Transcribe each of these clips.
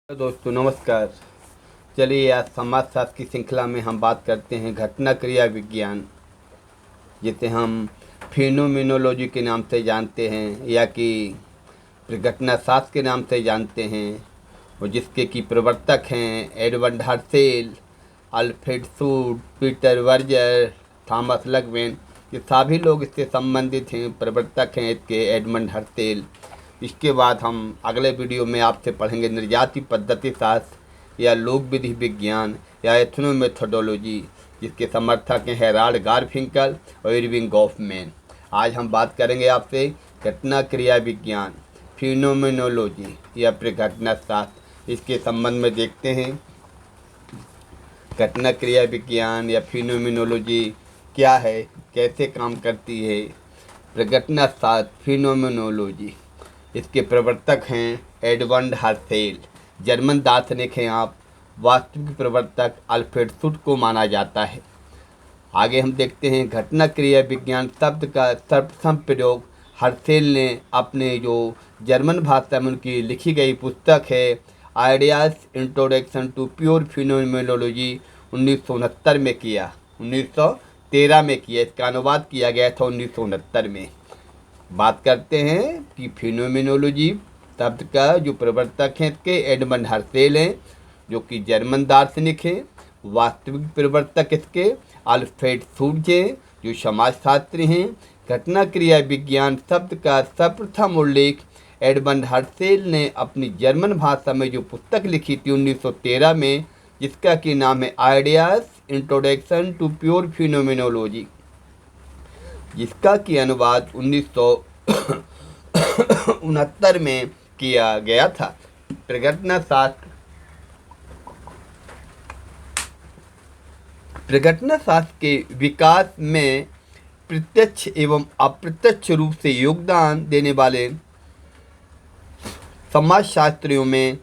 दोस्तों नमस्कार। चलिए आज समाजशास्त्र की श्रृंखला में हम बात करते हैं घटना क्रिया विज्ञान, जिसे हम फिनोमिनोलॉजी के नाम से जानते हैं या कि घटना शास्त्र के नाम से जानते हैं, और जिसके की प्रवर्तक हैं एडवर्ड हर्सेल, अल्फ्रेड सूड, पीटर वर्जर, थॉमस लगवेन। ये सभी लोग इससे संबंधित हैं, प्रवर्तक हैं इसके एडवर्ड हर्सेल। इसके बाद हम अगले वीडियो में आपसे पढ़ेंगे निर्याती पद्धति शास्त्र या लोक विधि विज्ञान या एथनोमेथोडोलॉजी, जिसके समर्थक हैं हेराल्ड गारफिंकल और इरविंग गॉफमैन। आज हम बात करेंगे आपसे घटना क्रिया विज्ञान, फिनोमिनोलॉजी या घटना शास्त्र। इसके संबंध में देखते हैं घटना क्रिया विज्ञान या फिनोमिनोलॉजी क्या है, कैसे काम करती है। घटना शास्त्र फिनोमिनोलॉजी, इसके प्रवर्तक हैं एडवर्ड हर्सेल, जर्मन दार्शनिक हैं आप। वास्तविक प्रवर्तक अल्फ्रेड सूड को माना जाता है। आगे हम देखते हैं घटना क्रिया विज्ञान शब्द का सर्वप्रथम प्रयोग हर्सेल ने अपने जो जर्मन भाषा में उनकी लिखी गई पुस्तक है ideas introduction to pure phenomenology 1969 में किया। 1913 में किया, इसका अनुवाद किया गया था 1969 में। बात करते हैं कि फिनोमिनोलॉजी शब्द का जो प्रवर्तक हैं इसके एडवर्ड हर्सेल हैं, जो कि जर्मन दार्शनिक हैं। वास्तविक प्रवर्तक इसके अल्फ्रेड सूड हैं, जो समाजशास्त्री हैं। घटना क्रिया विज्ञान शब्द का सर्वप्रथम उल्लेख एडवर्ड हर्सेल ने अपनी जर्मन भाषा में जो पुस्तक लिखी थी 1913 में, जिसका कि नाम है ideas introduction to pure phenomenology, जिसका कि अनुवाद 1969 में किया गया था। प्रघटना शास्त्र के विकास में प्रत्यक्ष एवं अप्रत्यक्ष रूप से योगदान देने वाले समाजशास्त्रियों में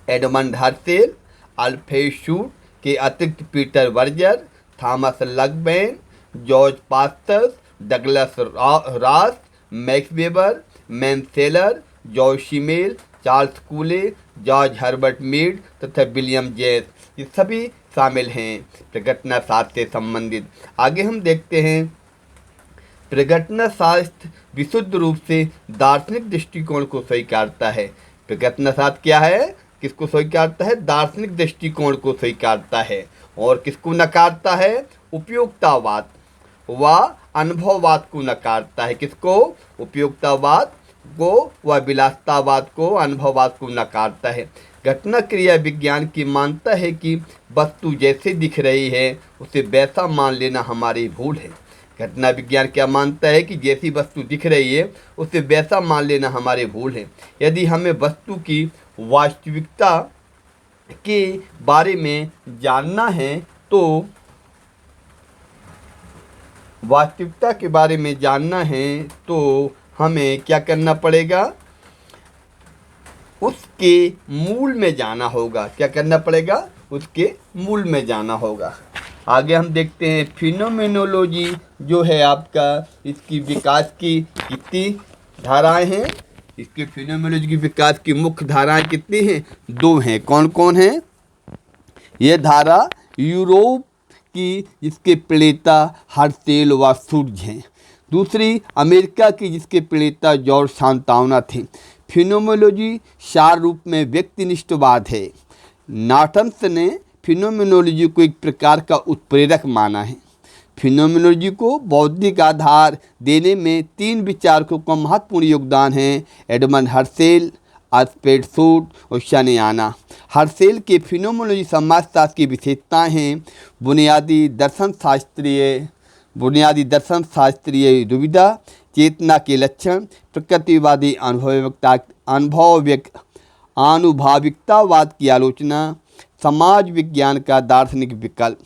एडवर्ड हर्सेल, अल्फ्रेड सूड के अतिरिक्त Peter Berger, Thomas Luckmann, George Psathas, Douglas Ross, Max Weber, Max Scheler, George Simmel, Charles Cooley, George Herbert Mead तथा विलियम जेम्स, ये सभी शामिल हैं प्रघटना शास्त्र से संबंधित। आगे हम देखते हैं प्रघटना शास्त्र विशुद्ध रूप से दार्शनिक दृष्टिकोण को स्वीकारता है। प्रघटना शास्त्र क्या है, किसको स्वीकारता है? दार्शनिक दृष्टिकोण को स्वीकारता है। और किसको नकारता है? उपयोगितावाद व अनुभववाद को नकारता है। किसको? उपयोगितावाद को व विलासितावाद को, अनुभववाद को नकारता है। घटना क्रिया विज्ञान की मानता है कि वस्तु जैसे दिख रही है उसे वैसा मान लेना हमारी भूल है। घटना विज्ञान क्या मानता है कि जैसी वस्तु दिख रही है उसे वैसा मान लेना हमारी भूल है। यदि हमें वस्तु की वास्तविकता के बारे में जानना है तो हमें क्या करना पड़ेगा? उसके मूल में जाना होगा। क्या करना पड़ेगा? उसके मूल में जाना होगा। आगे हम देखते हैं फिनोमिनोलॉजी जो है आपका, इसकी विकास की कितनी धाराएं हैं? इसके फिनोमिनोलॉजी की विकास की मुख्य धाराएं कितनी हैं? 2 हैं। कौन कौन हैं? यह धारा यूरोप की, जिसके प्रणेता हर्सेल व सूड हैं। दूसरी अमेरिका की, जिसके प्रणेता जॉर्ज सांतावना थे। फिनोमिनोलॉजी सार रूप में व्यक्तिनिष्ठवाद है। नॉर्टन्स ने फिनोमिनोलॉजी को एक प्रकार का उत्प्रेरक माना है। फिनोमिनोलॉजी को बौद्धिक आधार देने में 3 विचारकों का महत्वपूर्ण योगदान है: एडवर्ड हर्सेल, अल्फ्रेड सूड और शनियाना। हर्सेल के फिनोमिनोलॉजी समाजशास्त्र की विशेषताएं हैं: बुनियादी दर्शन शास्त्रीय दुविधा, चेतना के लक्षण, प्रकृतिवादी आनुभाविकतावाद की आलोचना, समाज विज्ञान का दार्शनिक विकल्प।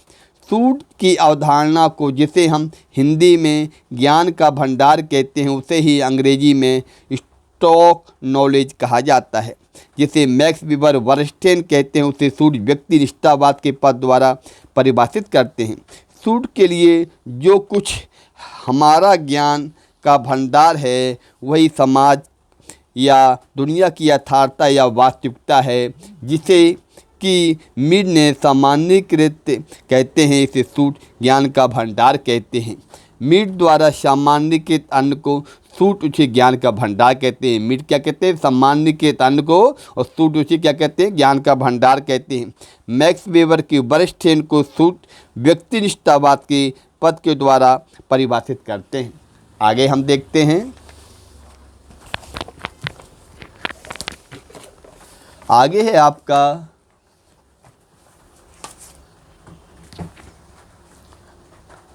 सूड की अवधारणा को, जिसे हम हिंदी में ज्ञान का भंडार कहते हैं, उसे ही अंग्रेजी में स्टॉक नॉलेज कहा जाता है। जिसे मैक्स वेबर वर्स्टेन कहते हैं, उसे सूड व्यक्तिनिष्ठतावाद के पद द्वारा परिभाषित करते हैं। सूड के लिए जो कुछ हमारा ज्ञान का भंडार है वही समाज या दुनिया की यथार्थता या वास्तविकता है, जिसे कि मीड ने सामान्यीकृत कहते हैं। इसे सूट ज्ञान का भंडार कहते हैं। मीड द्वारा सामान्यीकृत अन्न को सूट उसे ज्ञान का भंडार कहते हैं। मीड क्या कहते हैं? सामान्यीकृत अन्न को, और सूट उसे क्या कहते हैं? ज्ञान का भंडार कहते हैं। मैक्स वेबर की बर्नस्टीन को सूट व्यक्तिनिष्ठतावाद के पद के द्वारा परिभाषित करते हैं। आगे हम देखते हैं, आगे है आपका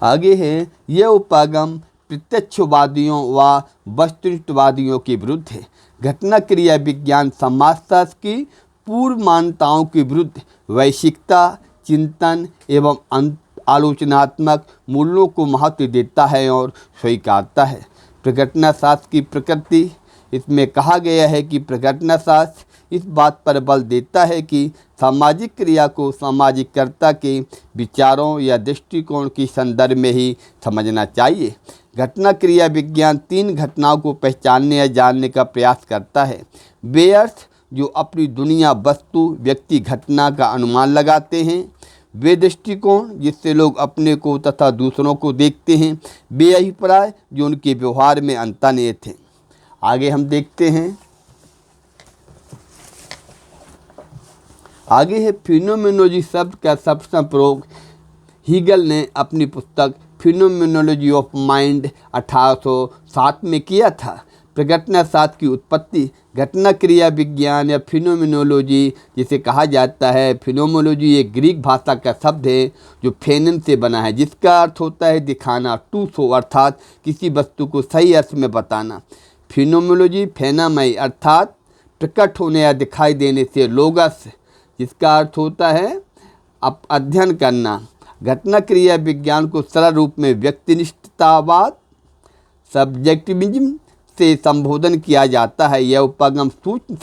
यह उपागम प्रत्यक्षवादियों व वस्तुनिष्ठवादियों के विरुद्ध है। घटना क्रिया विज्ञान समाजशास्त्र की पूर्व मान्यताओं के विरुद्ध वैश्विकता चिंतन एवं आलोचनात्मक मूल्यों को महत्व देता है और स्वीकारता है। प्रघटना शास्त्र की प्रकृति, इसमें कहा गया है कि प्रघटना शास्त्र इस बात पर बल देता है कि सामाजिक क्रिया को सामाजिककर्ता के विचारों या दृष्टिकोण के संदर्भ में ही समझना चाहिए। घटना क्रिया विज्ञान 3 घटनाओं को पहचानने या जानने का प्रयास करता है। वे अर्थ जो अपनी दुनिया, वस्तु, व्यक्ति, घटना का अनुमान लगाते हैं। वे दृष्टिकोण जिससे लोग अपने को तथा दूसरों को देखते हैं। वे अभिप्राय जो उनके व्यवहार में अंतर्निहित हैं। आगे हम देखते हैं, आगे है फिनोमेनोलॉजी शब्द का सर्वप्रथम प्रयोग हीगल ने अपनी पुस्तक फिनोमेनोलॉजी ऑफ माइंड 1807 में किया था। प्रघटना शास्त्र की उत्पत्ति घटना क्रिया विज्ञान या फिनोमेनोलॉजी जिसे कहा जाता है। फिनोमेनोलॉजी एक ग्रीक भाषा का शब्द है जो फेनन से बना है, जिसका अर्थ होता है दिखाना, टू शो अर्थात किसी वस्तु को सही अर्थ में बताना। फिनोमेनोलॉजी फेनामय अर्थात प्रकट होने या दिखाई देने से, लोगस जिसका अर्थ होता है अध्ययन करना। घटना क्रिया विज्ञान को सरल रूप में व्यक्तिनिष्ठतावाद सब्जेक्टिविज्म से संबोधन किया जाता है। यह उपागम सूक्ष्म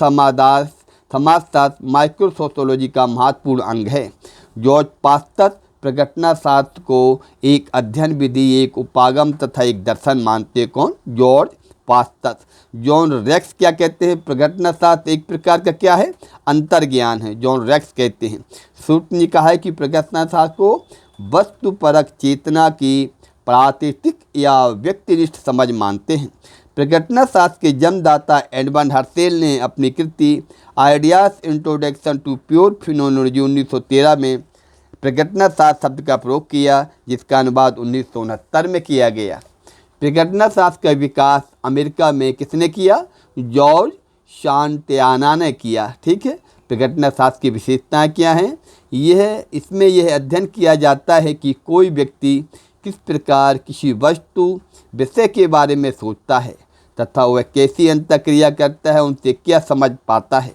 समाजशास्त्र माइक्रोसोशियोलॉजी का महत्वपूर्ण अंग है। जॉर्ज पास्तर प्रघटना शास्त्र को एक अध्ययन विधि, एक उपागम तथा एक दर्शन मानते। कौन? George Pasteur. जॉन रेक्स क्या कहते हैं? प्रघटना शास्त्र एक प्रकार का क्या है? अंतर्ज्ञान है, जॉन रेक्स कहते हैं। सूट ने कहा है कि प्रघटना शास्त्र को वस्तुपरक चेतना की प्रातिष्ठिक या व्यक्तिनिष्ठ समझ मानते हैं। प्रघटना शास्त्र के जन्मदाता एडमंड हर्सेल ने अपनी कृति ideas introduction to pure phenomenology 1913 में प्रघटना शास्त्र शब्द का प्रयोग किया, जिसका अनुवाद 1969 में किया गया। प्रघटना शास्त्र का विकास अमेरिका में किसने किया? जॉर्ज शांतियाना ने किया। ठीक है। प्रघटना शास्त्र की विशेषताएं क्या हैं? इसमें यह अध्ययन किया जाता है कि कोई व्यक्ति किस प्रकार किसी वस्तु विषय के बारे में सोचता है तथा वह कैसी अंतःक्रिया करता है, उनसे क्या समझ पाता है।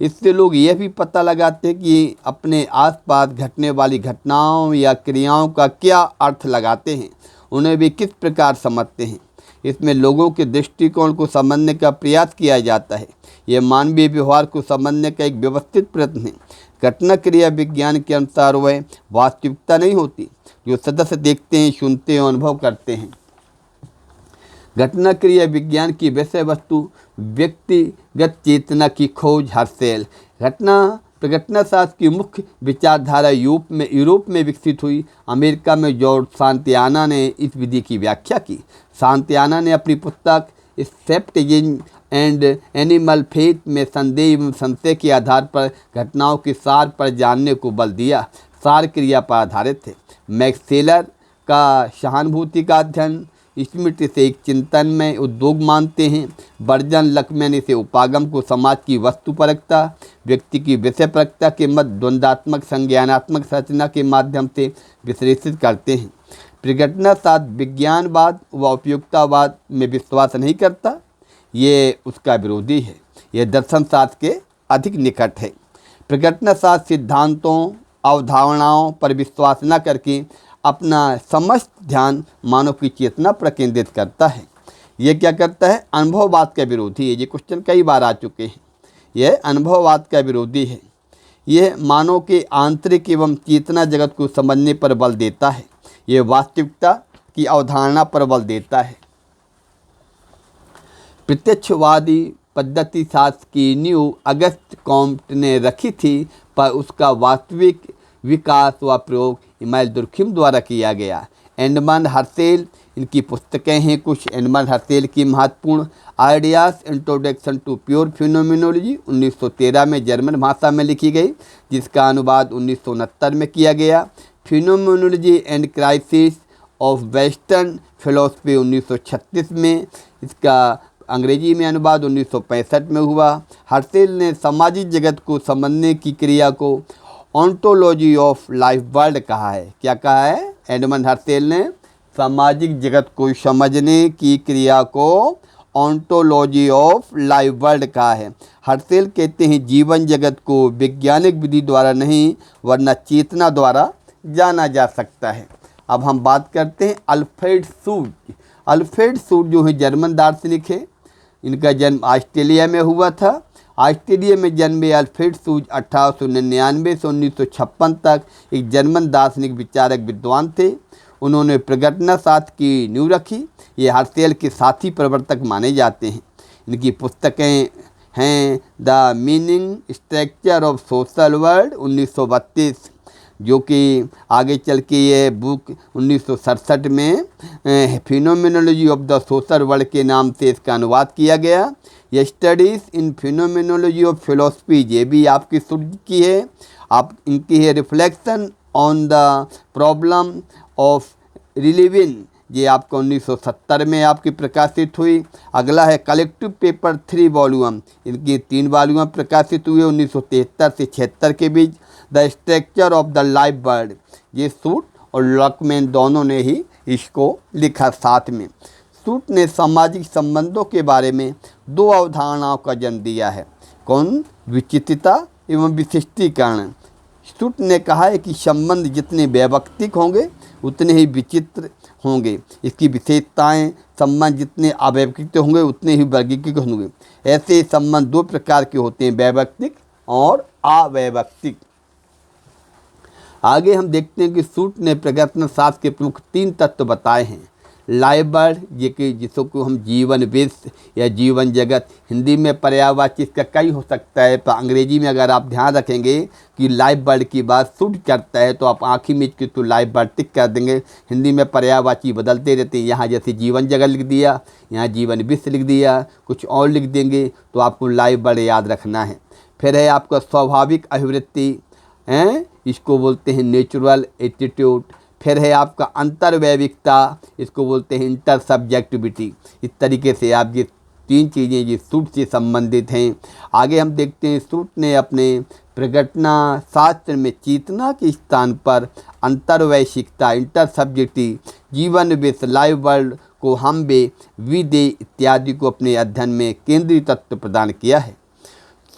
इससे लोग यह भी पता लगाते हैं कि अपने आसपास घटने वाली घटनाओं या क्रियाओं का क्या अर्थ लगाते हैं, उन्हें भी किस प्रकार समझते हैं। इसमें लोगों के दृष्टिकोण को समझने का प्रयास किया जाता है। यह मानवीय व्यवहार को समझने का एक व्यवस्थित प्रयत्न है। घटना क्रिया विज्ञान के अनुसार वह वास्तविकता नहीं होती जो सदस्य देखते हैं, सुनते हैं, अनुभव करते हैं। घटना क्रिया विज्ञान की विषय वस्तु व्यक्तिगत चेतना की खोज हर्सेल। प्रघटना शास्त्र की मुख्य विचारधारा यूरोप में विकसित हुई। अमेरिका में जॉर्ज शांतियाना ने इस विधि की व्याख्या की। शांतियाना ने अपनी पुस्तक स्केप्टिसिज्म एंड एनिमल फेथ में संदेह एवं संशय के आधार पर घटनाओं के सार पर जानने को बल दिया। सार क्रिया पर आधारित थे। मैक्स सेलर का सहानुभूति का अध्ययन स्मिथ इसे एक चिंतनमय उद्योग मानते हैं। बर्जन लकमैन इसे उपागम को समाज की वस्तुपरकता, व्यक्ति की विषयपरकता के मध्य द्वंद्वात्मक संज्ञानात्मक संरचना के माध्यम से विश्लेषित करते हैं। प्रघटना शास्त्र विज्ञानवाद व उपयुक्तावाद में विश्वास नहीं करता, ये उसका विरोधी है। यह दर्शन शास्त्र के अधिक निकट है। प्रघटना शास्त्र सिद्धांतों अवधारणाओं पर विश्वास न करके अपना समस्त ध्यान मानव की चेतना पर केंद्रित करता है। यह क्या करता है? अनुभववाद का विरोधी है। ये क्वेश्चन कई बार आ चुके हैं। यह अनुभववाद का विरोधी है। यह मानव के आंतरिक एवं चेतना जगत को समझने पर बल देता है। यह वास्तविकता की अवधारणा पर बल देता है। प्रत्यक्षवादी पद्धति शास्त्र की नींव अगस्त कॉम्ट ने रखी थी, पर उसका वास्तविक विकास व प्रयोग इमानुएल दुर्खिम द्वारा किया गया। एडमंड हर्शेल, इनकी पुस्तकें हैं कुछ। एडमंड हर्शेल की महत्वपूर्ण ideas introduction to pure phenomenology 1913 में जर्मन भाषा में लिखी गई, जिसका अनुवाद 1969 में किया गया। Phenomenology and crisis of western philosophy 1936 में, इसका अंग्रेजी में अनुवाद 1965 में हुआ। हर्शेल ने सामाजिक जगत को समझने की क्रिया को ऑन्टोलॉजी ऑफ लाइफ वर्ल्ड कहा है। क्या कहा है एडमंड हर्शेल ने? सामाजिक जगत को समझने की क्रिया को ऑन्टोलॉजी ऑफ लाइफ वर्ल्ड कहा है। हर्शेल कहते हैं जीवन जगत को वैज्ञानिक विधि द्वारा नहीं वरना चेतना द्वारा जाना जा सकता है। अब हम बात करते हैं अल्फ्रेड सूट। अल्फ्रेड सूट जो है जर्मन दार्शनिक है। इनका जन्म ऑस्ट्रेलिया में हुआ था। ऑस्ट्रेलिया में जन्मे अल्फ्रेड सूट 1899 से 1956 तक एक जर्मन दार्शनिक विचारक विद्वान थे। उन्होंने प्रगटना शास्त्र की नींव रखी। ये हर्शेल के साथी प्रवर्तक माने जाते हैं। इनकी पुस्तकें हैं the meaning structure of social world 1932, जो कि आगे चल के ये बुक 1967 में phenomenology of the social world के नाम से इसका अनुवाद किया गया। ये studies in phenomenology of philosophy, ये भी आपकी सूट की है। आप इनकी है reflection on the problem of relieving, ये आपको 1970 में आपकी प्रकाशित हुई। अगला है कलेक्टिव पेपर 3 वॉल्यूम, इनकी 3 वॉल्यूम प्रकाशित हुए 1973 से 76 के बीच। The structure of the life world, ये सूट और लकमैन दोनों ने ही इसको लिखा साथ में। सूट ने सामाजिक संबंधों के बारे में 2 अवधारणाओं का जन्म दिया है। कौन? विचित्रता एवं विशिष्टीकरण। सूट ने कहा है कि संबंध जितने वैयक्तिक होंगे उतने ही विचित्र होंगे। इसकी विशेषताएं, संबंध जितने अवैयक्तिक होंगे उतने ही वर्गीकृत होंगे। ऐसे संबंध 2 प्रकार के होते हैं, वैयक्तिक और अवैयक्तिक। आगे हम देखते हैं कि सूट ने प्रगटना शास्त्र के प्रमुख 3 तत्व बताए हैं। लाइफ वर्ल्ड, ये कि जिसको हम जीवन विश्व या जीवन जगत, हिंदी में पर्यायवाची इसका कई हो सकता है, पर अंग्रेजी में अगर आप ध्यान रखेंगे कि लाइफ वर्ल्ड की बात सूट करता है तो आप आँखी मीच के तो लाइफ वर्ल्ड टिक कर देंगे। हिंदी में पर्यायवाची बदलते रहते हैं। यहाँ जैसे जीवन जगत लिख दिया, यहाँ जीवन विश्व लिख दिया, कुछ और लिख देंगे तो आपको लाइफ वर्ल्ड याद रखना है। फिर है आपका स्वाभाविक अभिवृत्ति, हैं, इसको बोलते हैं नेचुरल एटीट्यूड। फिर है आपका अंतर्वैयिकता, इसको बोलते हैं इंटर सब्जेक्टिविटी। इस तरीके से आप ये 3 चीज़ें ये सूट से संबंधित हैं। आगे हम देखते हैं सूट ने अपने प्रगटना शास्त्र में चेतना के स्थान पर अंतर्वैयिकता, इंटर सब्जेक्टिव, जीवन विश्व, लाइफ वर्ल्ड को हम वे विदे इत्यादि को अपने अध्ययन में केंद्रीय तत्व प्रदान किया है।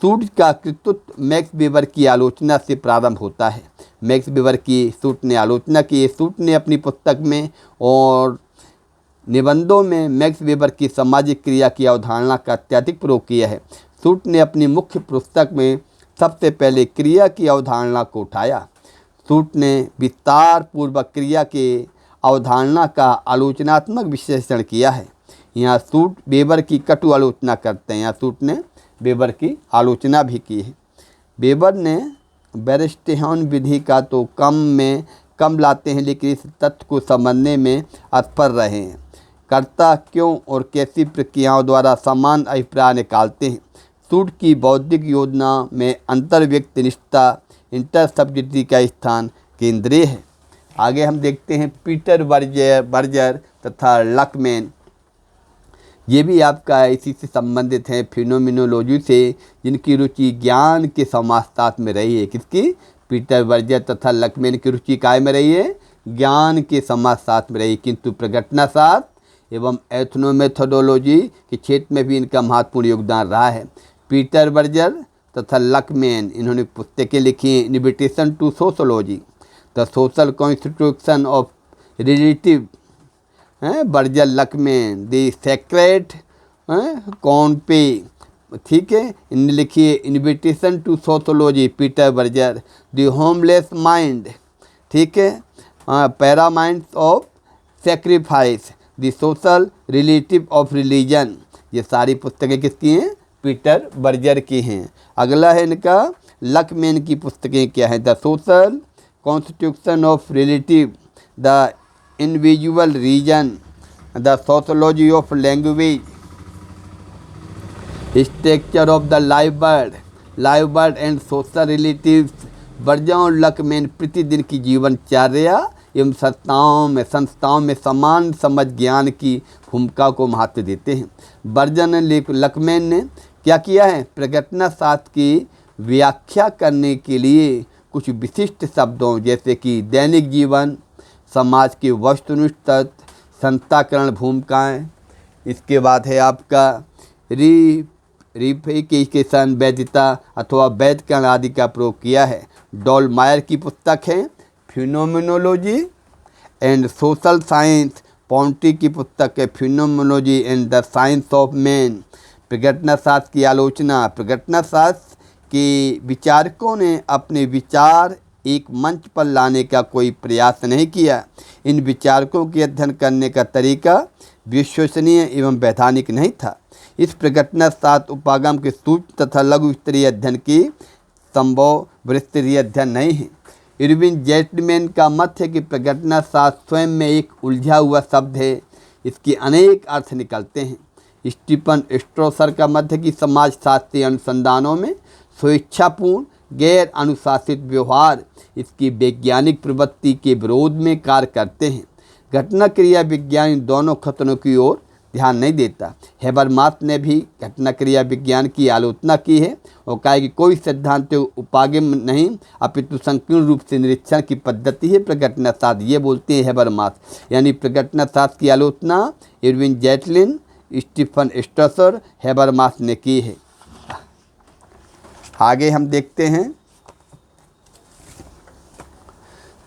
सूट का कृतित्व मैक्स वेबर की आलोचना से प्रारंभ होता है। मैक्स वेबर की सूट ने आलोचना की। सूट ने अपनी पुस्तक में और निबंधों में मैक्स वेबर की सामाजिक क्रिया की अवधारणा का अत्यधिक प्रयोग किया है। सूट ने अपनी मुख्य पुस्तक में सबसे पहले क्रिया की अवधारणा को उठाया। सूट ने विस्तार पूर्वक क्रिया के अवधारणा का आलोचनात्मक विश्लेषण किया है। यहाँ सूट वेबर की कटु आलोचना करते हैं। यहाँ सूट ने वेबर की आलोचना भी की है। वेबर ने बेरस्टेहन विधि का तो कम लाते हैं, लेकिन इस तथ्य को समझने में असफल रहे हैं। कर्ता क्यों और कैसी प्रक्रियाओं द्वारा समान अभिप्राय निकालते हैं। सूट की बौद्धिक योजना में अंतर्व्यक्ति निष्ठा, इंटरसब्जेक्टिविटी का स्थान केंद्रीय है। आगे हम देखते हैं पीटर बर्जर तथा लकमैन, ये भी आपका इसी से संबंधित है, फिनोमिनोलॉजी से, जिनकी रुचि ज्ञान के समाजशास्त्र में रही है। किसकी? पीटर बर्जर तथा लकमैन की रुचि काय में रही है? ज्ञान के समाजशास्त्र में रही, किंतु प्रगटना शास्त्र एवं एथनोमेथोडोलॉजी के क्षेत्र में भी इनका महत्वपूर्ण योगदान रहा है। पीटर बर्जर तथा लकमैन, इन्होंने पुस्तकें लिखी हैं। Invitation to sociology, the social constitution of relative, Berger Luckmann, the sacred canopy, ठीक है। इन्हें लिखिए invitation to sociology Peter Berger, the homeless mind, ठीक है, pyramids of sacrifice, the social relative of religion, ये सारी पुस्तकें किसकी हैं? पीटर बर्जर की हैं। अगला है इनका लकमैन की पुस्तकें क्या हैं? The social constitution of relative, the individual reason, the sociology of language, structure of the live bird and social relatives. Berger और लकमैन प्रतिदिन की जीवनचर्या एवं संस्थाओं में समान समझ ज्ञान की भूमिका को महत्व देते हैं। बर्जर ने लकमैन ने क्या किया है? प्रगटना शास्त्र की व्याख्या करने के लिए कुछ विशिष्ट शब्दों जैसे कि दैनिक जीवन, समाज के वस्तुनिष्ठ तत्व, संताकरण भूमिकाएं, इसके बाद है आपका रिफिकेशन, वैधता अथवा वैधकरण आदि का प्रयोग किया है। डॉलमायर की पुस्तक है phenomenology and social science. Ponty की पुस्तक है phenomenology and the science of man. प्रगटना शास्त्र की आलोचना। प्रगटना शास्त्र के विचारकों ने अपने विचार एक मंच पर लाने का कोई प्रयास नहीं किया। इन विचारकों के अध्ययन करने का तरीका विश्वसनीय एवं वैधानिक नहीं था। इस प्रगटना शास्त्र उपागम के सूक्ष्म तथा लघु स्तरीय अध्ययन की संभव विस्तृत अध्ययन नहीं है। इरविन जेटलमैन का मत है कि प्रगटना शास्त्र स्वयं में एक उलझा हुआ शब्द है, इसके अनेक अर्थ निकलते हैं। स्टीफन स्ट्रोसर का मत है कि समाजशास्त्रीय अनुसंधानों में स्वेच्छापूर्ण गैर अनुशासित व्यवहार इसकी वैज्ञानिक प्रवृत्ति के विरोध में कार्य करते हैं। घटना क्रिया विज्ञान इन दोनों खतरों की ओर ध्यान नहीं देता। हेबरमास ने भी घटना क्रिया विज्ञान की आलोचना की है और कहा कि कोई सिद्धांत उपागम नहीं अपितु संकीर्ण रूप से निरीक्षण की पद्धति है प्रगटना शास्त्र, ये बोलते हैं हेबरमास। यानी प्रगटना शास्त्र की आलोचना इरविन जेटलिन, स्टीफन स्ट्रोसर, हेबरमास ने की है। आगे हम देखते हैं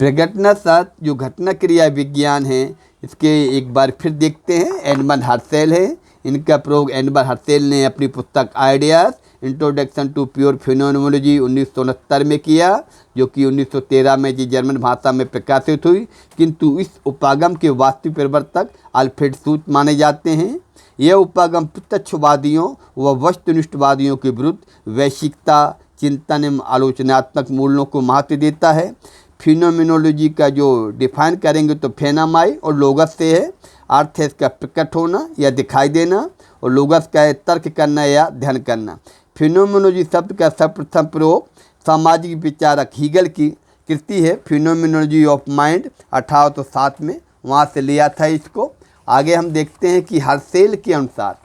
प्रगटना शास्त्र जो घटना क्रिया विज्ञान है, इसके एक बार फिर देखते हैं। एडमंड हर्सेल है, इनका प्रयोग एडमंड हर्सेल ने अपनी पुस्तक ideas introduction to pure phenomenology 1969 में किया, जो कि 1913 में जी जर्मन भाषा में प्रकाशित हुई। किंतु इस उपागम के वास्तविक प्रवर्तक अल्फ्रेड सूच माने जाते हैं। यह उपागम प्रत्यक्षवादियों व वस्तुनिष्ठवादियों के विरुद्ध वैश्विकता, चिंतन एवं आलोचनात्मक मूल्यों को महत्व देता है। फिनोमिनोलॉजी का जो डिफाइन करेंगे तो फेनामाई और लोगस से है। अर्थ है इसका प्रकट होना या दिखाई देना, और लोगस का है तर्क करना या अध्ययन करना। फिनोमिनोलॉजी शब्द का सर्वप्रथम प्रयोग सामाजिक विचारक हीगल की कृति है फिनोमिनोलॉजी ऑफ माइंड 1807 में, वहाँ से लिया था इसको। आगे हम देखते हैं कि हर्सेल के अनुसार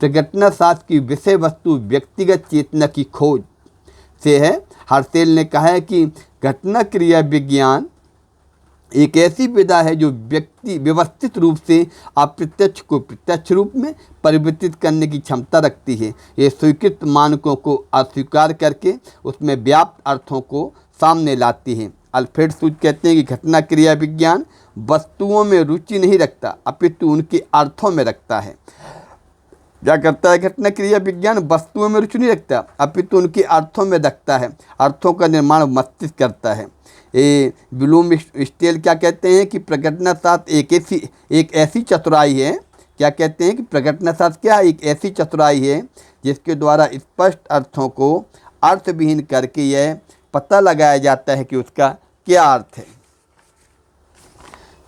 प्रगटना शास्त्र की विषय वस्तु व्यक्तिगत चेतना की खोज से है। हर्सेल ने कहा है कि घटना क्रिया विज्ञान एक ऐसी विधा है जो व्यवस्थित रूप से अप्रत्यक्ष को प्रत्यक्ष रूप में परिवर्तित करने की क्षमता रखती है। ये स्वीकृत मानकों को अस्वीकार करके उसमें व्याप्त अर्थों को सामने लाती है। अल्फ्रेड सूच कहते हैं कि घटना क्रिया विज्ञान वस्तुओं में रुचि नहीं रखता अपितु उनके अर्थों में रखता है। क्या करता है घटना क्रिया विज्ञान? वस्तुओं में रुचि नहीं रखता अपितु उनके अर्थों में रखता है, अर्थों का निर्माण मस्तिष्क करता है। ब्लूम स्टेल क्या कहते हैं कि प्रगटना शास्त्र एक ऐसी चतुराई है। क्या कहते हैं कि प्रगटना शास्त्र क्या है? एक ऐसी चतुराई है जिसके द्वारा स्पष्ट अर्थों को अर्थविहीन करके यह पता लगाया जाता है कि उसका क्या अर्थ है।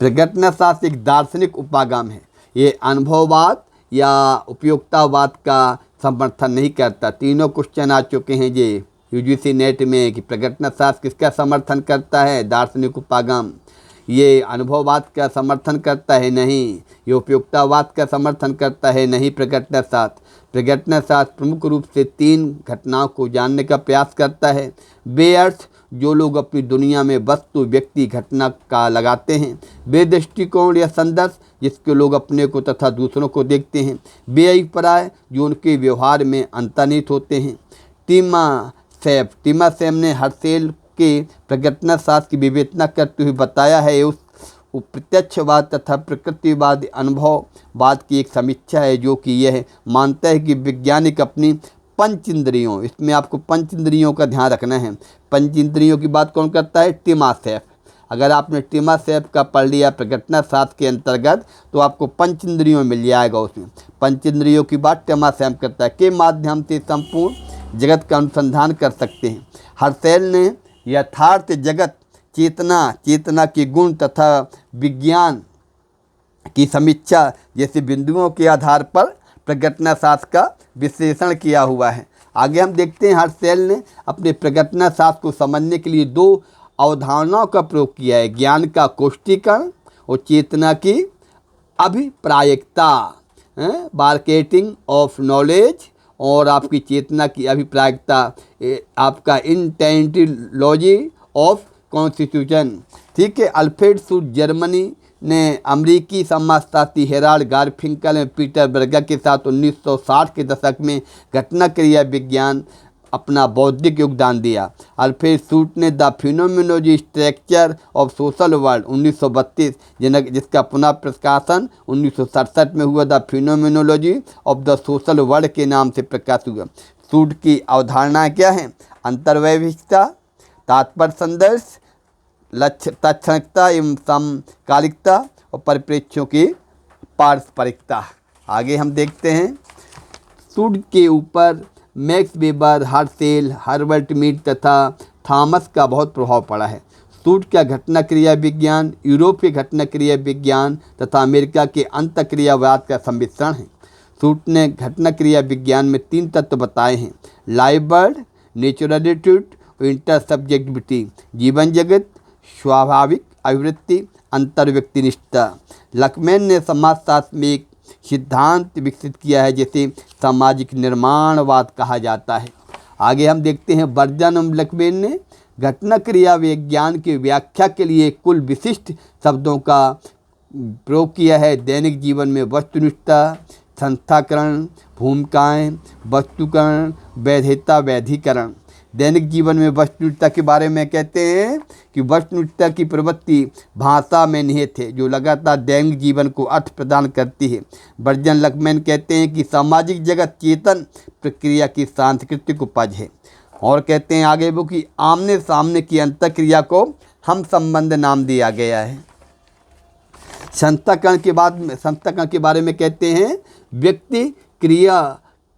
प्रगटना शास्त्र एक दार्शनिक उपागम है। ये अनुभववाद या उपयोगितावाद का समर्थन नहीं करता। तीनों क्वेश्चन आ चुके हैं ये यूजीसी नेट में कि प्रगटना शास्त्र किसका समर्थन करता है? दार्शनिक उपागम। ये अनुभववाद का समर्थन करता है? नहीं। ये उपयोगितावाद का समर्थन करता है? नहीं। प्रगटना शास्त्र प्रमुख रूप से 3 घटनाओं को जानने का प्रयास करता है। वे अर्थ जो लोग अपनी दुनिया में वस्तु, व्यक्ति, घटना का लगाते हैं। वे दृष्टिकोण या संदर्भ जिसके लोग अपने को तथा दूसरों को देखते हैं। वे अभिप्राय जो उनके व्यवहार में अंतर्निहित होते हैं। टीमा सैफ ने हर्सेल के प्रगटना शास्त्र की विवेचना करते हुए बताया है उस प्रत्यक्षवाद तथा प्रकृतिवाद अनुभववाद की एक समीक्षा है, जो कि यह मानता है कि वैज्ञानिक अपनी पंच इंद्रियों, इसमें आपको पंच इंद्रियों का ध्यान रखना है। पंच इंद्रियों की बात कौन करता है? टीमा सैफ। अगर आपने टिमा सेफ का पढ़ लिया प्रकटना शास्त्र के अंतर्गत तो आपको पंच इंद्रियों मिल जाएगा। उसमें पंच इंद्रियों की बात टिमा सेफ करता है, के माध्यम से संपूर्ण जगत का अनुसंधान कर सकते हैं। हर्सेल ने यथार्थ जगत, चेतना के गुण तथा विज्ञान की समीक्षा जैसे बिंदुओं के आधार पर प्रकटना शास्त्र का विश्लेषण किया हुआ है। आगे हम देखते हैं हर्सेल ने अपने प्रकटना शास्त्र को समझने के लिए 2 अवधारणाओं का प्रयोग किया है, ज्ञान का कोष्ठीकरण और चेतना की अभिप्रायिकता, मार्केटिंग ऑफ नॉलेज, और आपकी चेतना की अभिप्रायिकता आपका इंटेंटिलॉजी ऑफ कॉन्स्टिट्यूशन। ठीक है। अल्फ्रेड शूट जर्मनी ने अमेरिकी समाजशास्त्री हेराल्ड गारफिंकल एवं पीटर बर्गर के साथ 1960 के दशक में घटना क्रिया विज्ञान अपना बौद्धिक योगदान दिया। अल्फ्रेड शूट ने the phenomenology structure of social world 1932 जिसका पुनः प्रकाशन 1967 में हुआ, the phenomenology of the social world के नाम से प्रकाशित हुआ। शूट की अवधारणा क्या है? अंतर्वैविकता, तात्पर्य संदर्श, लक्ष्य तत्क्षणिकता एवं समकालिकता और परिप्रेक्ष्यों की पारस्परिकता। आगे हम देखते हैं शूट के ऊपर मैक्स वेबर, हर्सेल, हर्बर्ट मीड तथा थॉमस का बहुत प्रभाव पड़ा है। शूट का घटना क्रिया विज्ञान यूरोप के घटना क्रिया विज्ञान तथा अमेरिका के अंतःक्रियावाद का सम्मिश्रण है। शूट ने घटना क्रिया विज्ञान में 3 तत्व बताए हैं, लाइव बर्ड, नेचुरलिटी और इंटरसब्जेक्टिविटी, जीवन जगत, स्वाभाविक अभिवृत्ति, अंतर्व्यक्तिनिष्ठता। लकमैन ने समाजशास्त्र में एक सिद्धांत विकसित किया है जिसे सामाजिक निर्माणवाद कहा जाता है। आगे हम देखते हैं बर्जन और लकमैन ने घटना क्रिया विज्ञान की व्याख्या के लिए कुल विशिष्ट शब्दों का प्रयोग किया है। दैनिक जीवन में वस्तुनिष्ठता, संस्थाकरण, भूमिकाएं, वस्तुकरण, वैधता, वैधीकरण। दैनिक जीवन में वस्तुनिष्ठता के बारे में कहते हैं कि वस्तुनिष्ठता की प्रवृत्ति भाषा में निहित है जो लगातार दैनिक जीवन को अर्थ प्रदान करती है। बर्जन लकमैन कहते हैं कि सामाजिक जगत चेतन प्रक्रिया की सांस्कृतिक उपज है, और कहते हैं आगे वो कि आमने सामने की अंतःक्रिया को हम संबंध नाम दिया गया है। संस्थाकरण के बारे में कहते हैं व्यक्ति क्रिया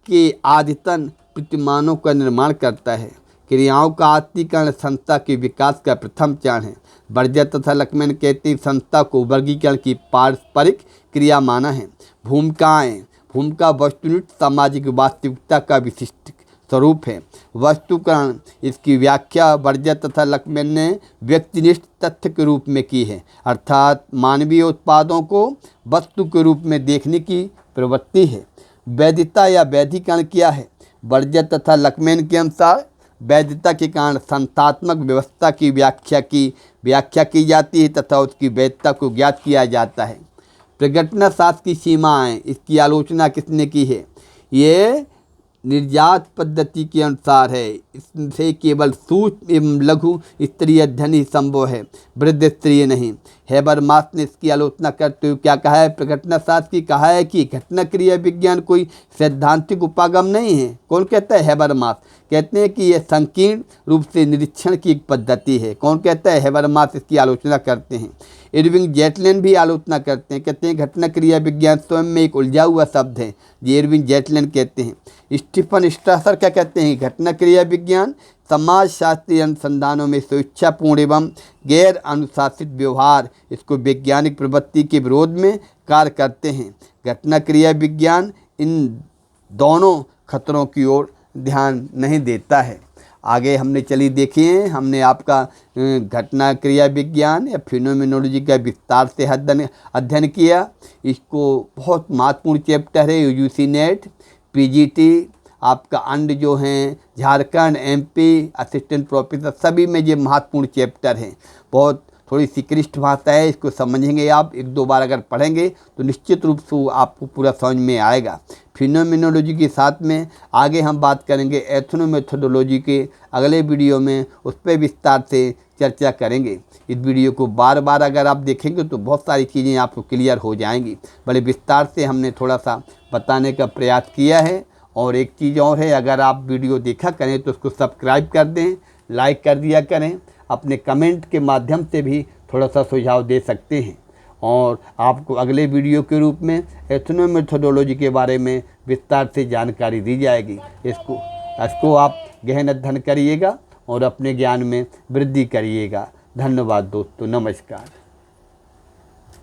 के आदितन प्रतिमानों का निर्माण करता है। क्रियाओं का आत्मीकरण संस्था के विकास का प्रथम चरण है। बर्जर तथा लकमैन कहते हैं संस्था को वर्गीकरण की पारस्परिक क्रिया माना है। भूमिका वस्तुनिष्ठ सामाजिक वास्तविकता का विशिष्ट स्वरूप है। वस्तुकरण इसकी व्याख्या बर्जर तथा लकमैन ने व्यक्तिनिष्ठ तथ्य के रूप में की है, अर्थात मानवीय उत्पादों को वस्तु के रूप में देखने की प्रवृत्ति है। वैधता या वैधीकरण क्या है? बर्जर तथा लकमैन के अनुसार वैधता के कारण संस्थात्मक व्यवस्था की व्याख्या की जाती है तथा उसकी वैधता को ज्ञात किया जाता है। प्रकटना शास्त्र की सीमाएं, इसकी आलोचना किसने की है? ये निर्यात पद्धति के अनुसार है। इससे केवल सूक्ष्म एवं लघु स्तरीय अध्ययन ही संभव है, वृद्ध स्तरीय नहीं। हेबरमास ने इसकी आलोचना करते हुए क्या कहा है? प्रकटना शास्त्र की कहा है कि घटना क्रिया विज्ञान कोई सैद्धांतिक उपागम नहीं है। कौन कहता है? हेबरमास। कहते हैं कि यह संकीर्ण रूप से निरीक्षण की एक पद्धति है। कौन कहता है? हेबरमास इसकी आलोचना करते हैं। इरविंग जेटलिन भी आलोचना करते हैं, कहते हैं घटना क्रिया विज्ञान स्वयं में एक उलझा हुआ शब्द है। ये इरविंग जेटलिन कहते हैं। स्टीफन स्ट्रासर क्या कहते हैं? घटना क्रिया विज्ञान समाज शास्त्रीय अनुसंधानों में स्वेच्छापूर्ण एवं गैर अनुशासित व्यवहार इसको वैज्ञानिक प्रवृत्ति के विरोध में कार्य करते हैं। घटना क्रिया विज्ञान इन दोनों खतरों की ओर ध्यान नहीं देता है। आगे हमने देखिए हमने आपका घटना क्रिया विज्ञान या फिनोमेनोलॉजी का विस्तार से अध्ययन किया। इसको बहुत महत्वपूर्ण चैप्टर है। यूजीसी नेट, पीजीटी, आपका अंड जो हैं झारखंड, एमपी, असिस्टेंट प्रोफेसर, सभी में ये महत्वपूर्ण चैप्टर हैं। बहुत थोड़ी सी क्लिष्ट भाषा है, इसको समझेंगे आप 1-2 बार अगर पढ़ेंगे तो निश्चित रूप से आपको पूरा समझ में आएगा। फिनोमेनोलॉजी के साथ में आगे हम बात करेंगे एथनोमेथोडोलॉजी के अगले वीडियो में, उस पर विस्तार से चर्चा करेंगे। इस वीडियो को बार बार अगर आप देखेंगे तो बहुत सारी चीज़ें आपको क्लियर हो जाएंगी। बड़े विस्तार से हमने थोड़ा सा बताने का प्रयास किया है। और एक चीज़ और है, अगर आप वीडियो देखा करें तो उसको सब्सक्राइब कर दें, लाइक कर दिया करें, अपने कमेंट के माध्यम से भी थोड़ा सा सुझाव दे सकते हैं। और आपको अगले वीडियो के रूप में एथनो मेथोडोलॉजी के बारे में विस्तार से जानकारी दी जाएगी। इसको आप गहन अध्ययन करिएगा और अपने ज्ञान में वृद्धि करिएगा। धन्यवाद दोस्तों, नमस्कार।